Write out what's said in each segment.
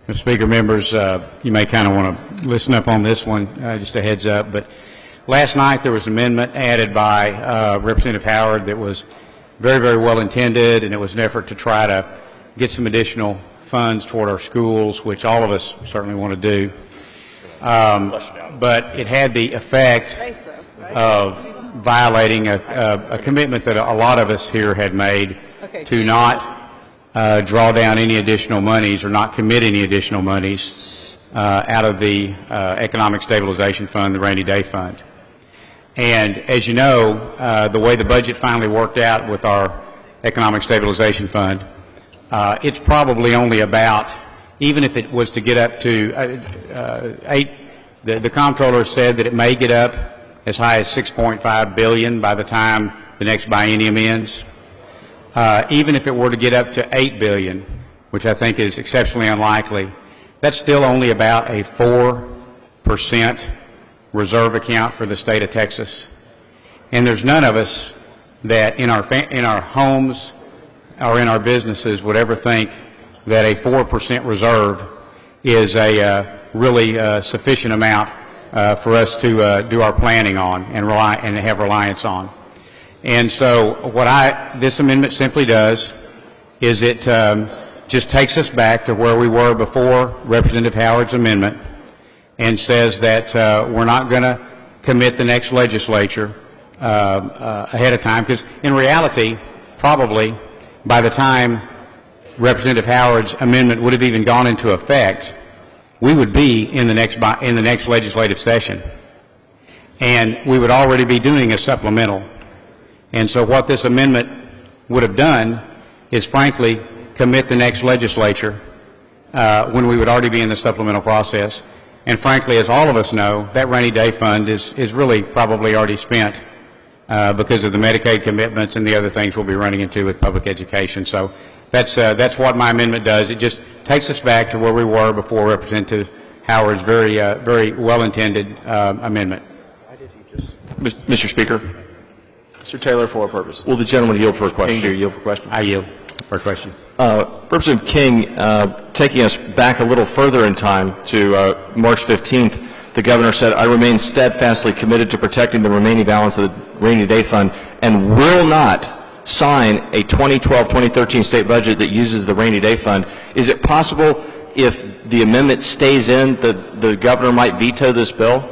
Mr. Speaker, members, you may kind of want to listen up on this one, just a heads up. But last night there was an amendment added by Representative Howard that was very, very well intended, and it was an effort to try to get some additional funds toward our schools, which all of us certainly want to do. But it had the effect of violating a commitment that a lot of us here had made to not draw down any additional monies or not commit any additional monies out of the Economic Stabilization Fund, the Rainy Day Fund. And as you know, the way the budget finally worked out with our Economic Stabilization Fund, it's probably only about, even if it was to get up to the comptroller said that it may get up as high as $6.5 billion by the time the next biennium ends. Even if it were to get up to $8 billion, which I think is exceptionally unlikely, that's still only about a 4% reserve account for the state of Texas. And there's none of us that in our homes or in our businesses would ever think that a 4% reserve is a really sufficient amount for us to do our planning on and have reliance on. And so what this amendment simply does is it just takes us back to where we were before Representative Howard's amendment and says that we're not going to commit the next legislature ahead of time, because in reality, probably by the time Representative Howard's amendment would have even gone into effect, we would be in the next legislative session, and we would already be doing a supplemental. And so what this amendment would have done is, frankly, commit the next legislature when we would already be in the supplemental process. And frankly, as all of us know, that rainy day fund is really probably already spent because of the Medicaid commitments and the other things we'll be running into with public education. So that's what my amendment does. It just takes us back to where we were before Representative Howard's very well-intended amendment. Mr. Speaker. Mr. Taylor, for what purpose? Will the gentleman yield for a question? Can you yield for a question? I yield for a question. Representative King, taking us back a little further in time to March 15th, the governor said, "I remain steadfastly committed to protecting the remaining balance of the Rainy Day Fund and will not sign a 2012-2013 state budget that uses the Rainy Day Fund." Is it possible, if the amendment stays in, that the governor might veto this bill?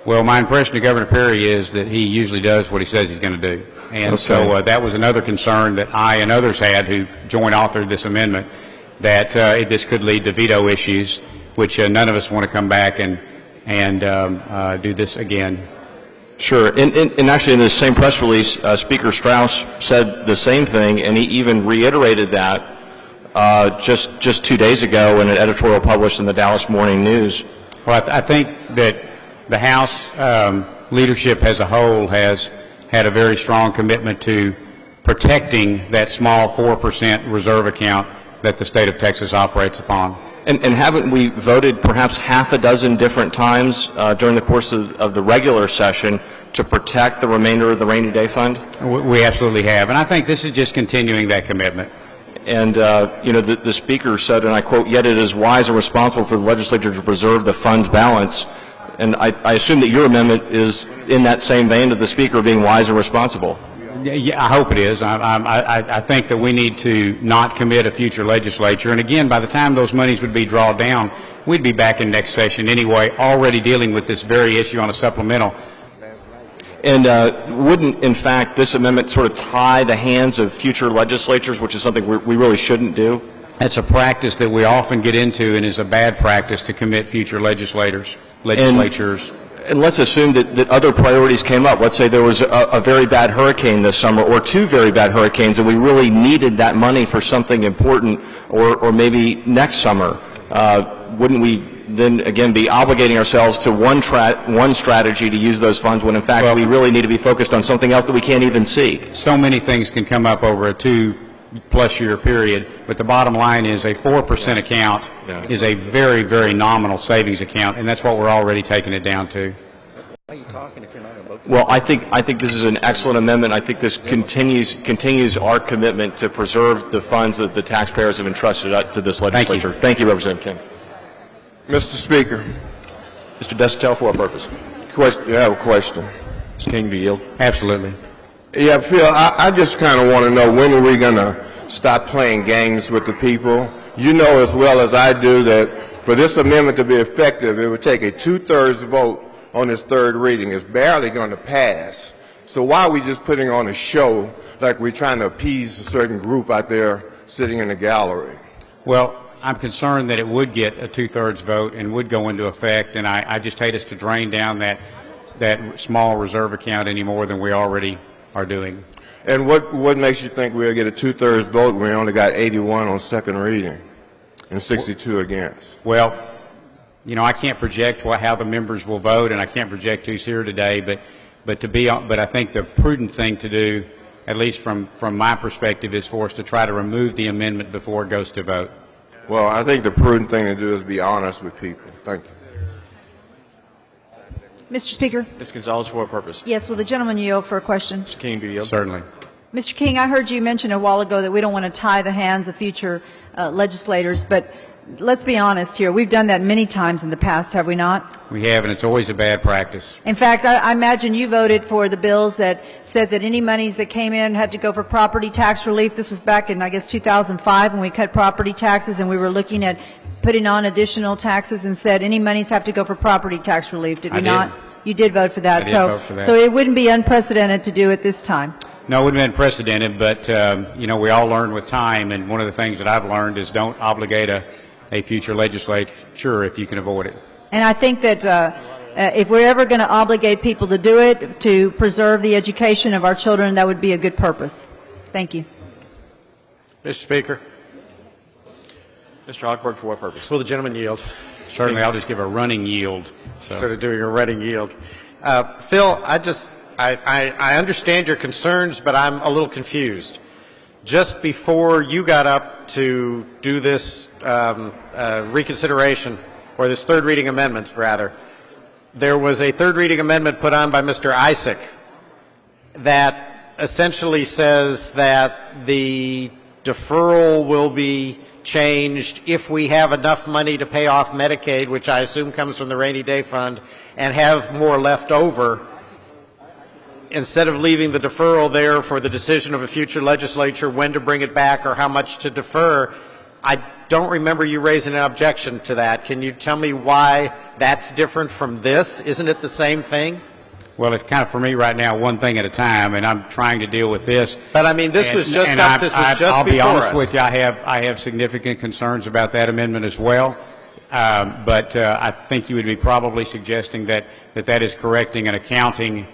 Well, my impression of Governor Perry is that he usually does what he says he's going to do. And so that was another concern that I and others had who joint authored this amendment, that this could lead to veto issues, which none of us want to come back and do this again. Sure. And actually in the same press release, Speaker Strauss said the same thing, and he even reiterated that just 2 days ago in an editorial published in the Dallas Morning News. Well, I think that the House leadership as a whole has had a very strong commitment to protecting that small 4% reserve account that the state of Texas operates upon. And haven't we voted perhaps half a dozen different times during the course of the regular session to protect the remainder of the Rainy Day Fund? We absolutely have, and I think this is just continuing that commitment. And, you know, the Speaker said, and I quote, "Yet it is wise and responsible for the legislature to preserve the fund's balance." And I assume that your amendment is in that same vein of the Speaker being wise and responsible. Yeah, I hope it is. I think that we need to not commit a future legislature. And again, by the time those monies would be drawn down, we'd be back in next session anyway, already dealing with this very issue on a supplemental. And wouldn't, in fact, this amendment sort of tie the hands of future legislatures, which is something we really shouldn't do? That's a practice that we often get into, and is a bad practice to commit future legislatures. And let's assume that other priorities came up. Let's say there was a very bad hurricane this summer, or two very bad hurricanes, and we really needed that money for something important, or maybe next summer. Wouldn't we then, again, be obligating ourselves to one strategy to use those funds when, in fact, we really need to be focused on something else that we can't even see? So many things can come up over a 2+ year period, but the bottom line is a 4% account is a very, very nominal savings account, and that's what we're already taking it down to. Well, I think this is an excellent amendment. I think this continues our commitment to preserve the funds that the taxpayers have entrusted to this legislature. Thank you, Representative King. Mr. Speaker, Mr. Destel, for what purpose? I have a question. Mr. King, do you yield? Absolutely. Yeah, Phil, I just kind of want to know, when are we going to stop playing games with the people? You know as well as I do that for this amendment to be effective, it would take a 2/3 vote on this third reading. It's barely going to pass. So why are we just putting on a show like we're trying to appease a certain group out there sitting in the gallery? Well, I'm concerned that it would get a 2/3 vote and would go into effect, and I just hate us to drain down that small reserve account any more than we already are doing. And what makes you think we'll get a 2/3 vote when we only got 81 on second reading and 62 against? Well, you know, I can't project how the members will vote, and I can't project who's here today, but I think the prudent thing to do, at least from my perspective, is for us to try to remove the amendment before it goes to vote. Well, I think the prudent thing to do is be honest with people. Thank you. Mr. Speaker? Ms. Gonzalez, for what purpose? Yes, will the gentleman yield for a question? Mr. King, do you yield? Certainly. Mr. King, I heard you mention a while ago that we don't want to tie the hands of future legislators, but let's be honest here. We've done that many times in the past, have we not? We have, and it's always a bad practice. In fact, I imagine you voted for the bills that said that any monies that came in had to go for property tax relief. This was back in, I guess, 2005 when we cut property taxes and we were looking at putting on additional taxes and said any monies have to go for property tax relief. Did we not? You did vote for that. I did vote for that. So it wouldn't be unprecedented to do it this time. No, it wouldn't have been unprecedented, but, you know, we all learn with time, and one of the things that I've learned is don't obligate a future legislature if you can avoid it. And I think that if we're ever going to obligate people to do it, to preserve the education of our children, that would be a good purpose. Thank you. Mr. Speaker. Mr. Hochberg, for what purpose? Will the gentleman yield? Certainly, I'll just give a running yield. So. Instead of doing a running yield. Phil, I understand your concerns, but I'm a little confused. Just before you got up to do this reconsideration, or this third reading amendment, rather, there was a third reading amendment put on by Mr. Isaac that essentially says that the deferral will be changed if we have enough money to pay off Medicaid, which I assume comes from the rainy day fund, and have more left over, instead of leaving the deferral there for the decision of a future legislature when to bring it back or how much to defer. I don't remember you raising an objection to that. Can you tell me why that's different from this? Isn't it the same thing? Well, it's kind of, for me right now, one thing at a time, and I'm trying to deal with this. But I mean, I'll be honest with you, I have significant concerns about that amendment as well. But I think you would be probably suggesting that is correcting an accounting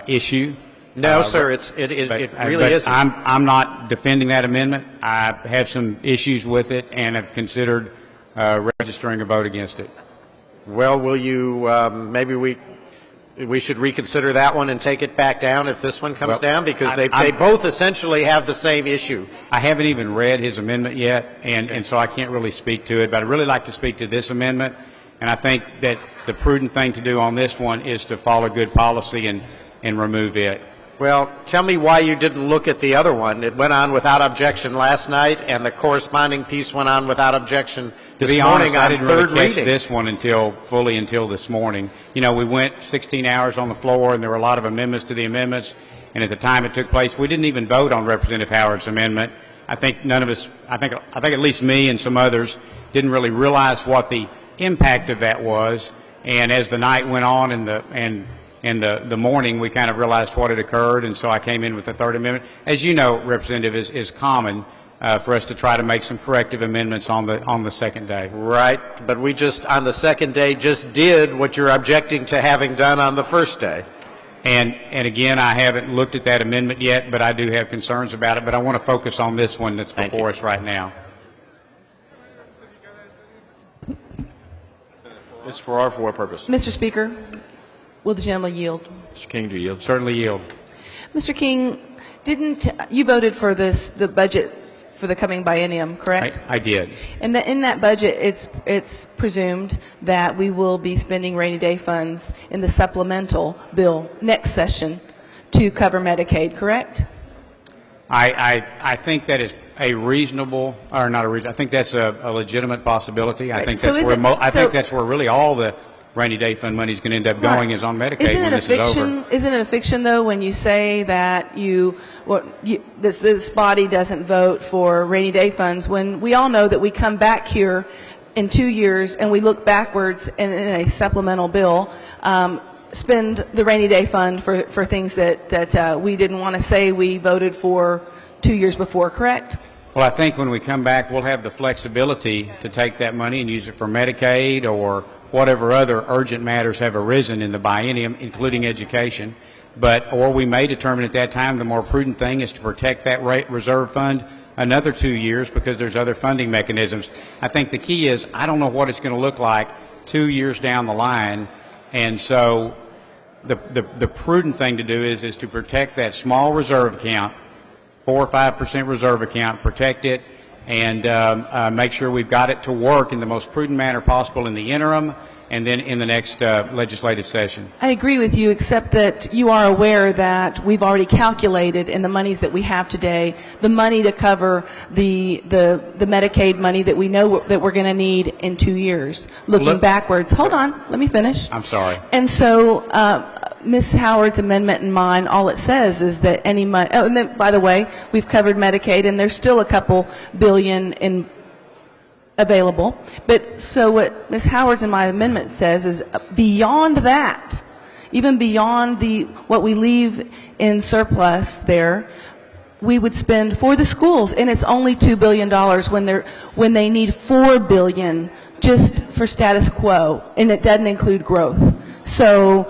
issue. No, sir, it really isn't. I'm not defending that amendment. I have some issues with it and have considered registering a vote against it. Well, will you, maybe we should reconsider that one and take it back down if this one comes down, because they both essentially have the same issue. I haven't even read his amendment yet, and so I can't really speak to it, but I'd really like to speak to this amendment, and I think that the prudent thing to do on this one is to follow good policy and remove it. Well, tell me why you didn't look at the other one. It went on without objection last night, and the corresponding piece went on without objection this morning on third reading. I didn't really catch this one until this morning. You know, we went 16 hours on the floor, and there were a lot of amendments to the amendments, and at the time it took place, we didn't even vote on Representative Howard's amendment. I think none of us, I think at least me and some others, didn't really realize what the impact of that was, and as the night went on and the morning, we kind of realized what had occurred, and so I came in with the third amendment. As you know, Representative, is common for us to try to make some corrective amendments on the second day. Right, but we just, on the second day, just did what you're objecting to having done on the first day. And again, I haven't looked at that amendment yet, but I do have concerns about it, but I want to focus on this one that's before us right now. Ms. Farrar, for what purpose? Mr. Speaker, will the gentleman yield? Mr. King, do you yield? Certainly yield. Mr. King, you voted for the budget for the coming biennium, correct? I did. And in that budget, it's presumed that we will be spending rainy day funds in the supplemental bill next session to cover Medicaid, correct? I think that is a reasonable, or not a reasonable, I think that's a legitimate possibility. I Right. think So that's is where, it- I so- think that's where really all the rainy day fund money is going to end up going, Right. is on Medicaid when this is over. Isn't it a fiction, though, when you say that this body doesn't vote for rainy day funds, when we all know that we come back here in 2 years and we look backwards in a supplemental bill, spend the rainy day fund for things that we didn't want to say we voted for 2 years before, correct? Well, I think when we come back, we'll have the flexibility to take that money and use it for Medicaid or whatever other urgent matters have arisen in the biennium, including education. Or we may determine at that time the more prudent thing is to protect that reserve fund another 2 years because there's other funding mechanisms. I think the key is I don't know what it's going to look like 2 years down the line, and so the prudent thing to do is to protect that small reserve account, 4 or 5% reserve account, protect it, and make sure we've got it to work in the most prudent manner possible in the interim and then in the next legislative session. I agree with you, except that you are aware that we've already calculated in the monies that we have today, the money to cover the Medicaid money that we know that we're going to need in 2 years. Looking backwards. Hold on, let me finish. I'm sorry. And so Ms. Howard's amendment and mine, all it says is that any money, oh, and then, by the way, we've covered Medicaid, and there's still a couple billion in available. But so what Ms. Howard's and my amendment says is beyond that, even beyond what we leave in surplus there, we would spend for the schools, and it's only $2 billion when they need $4 billion just for status quo, and it doesn't include growth. So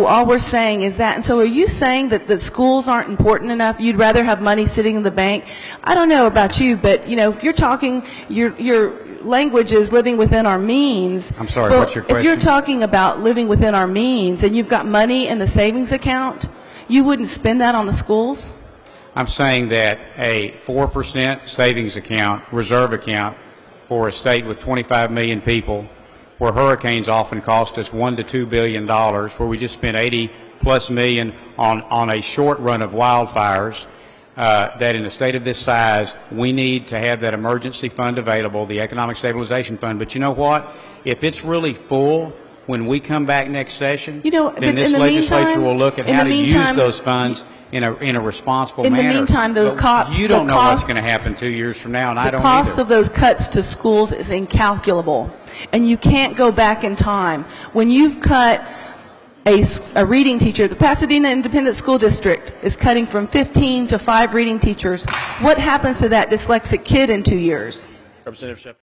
all we're saying is that, and so are you saying that the schools aren't important enough? You'd rather have money sitting in the bank? I don't know about you, but, if you're talking, your language is living within our means. I'm sorry, well, what's your question? If you're talking about living within our means and you've got money in the savings account, you wouldn't spend that on the schools? I'm saying that a 4% savings account, reserve account, for a state with 25 million people, where hurricanes often cost us $1 to $2 billion, where we just spent $80+ million on a short run of wildfires, that in a state of this size, we need to have that emergency fund available, the Economic Stabilization Fund. But you know what? If it's really full when we come back next session, then this legislature will look at how to use those funds in a responsible manner. In the meantime, those costs... You don't know what's going to happen 2 years from now, and I don't either. The cost of those cuts to schools is incalculable, and you can't go back in time. When you've cut a reading teacher, the Pasadena Independent School District is cutting from 15 to 5 reading teachers. What happens to that dyslexic kid in 2 years? Representative Shepard.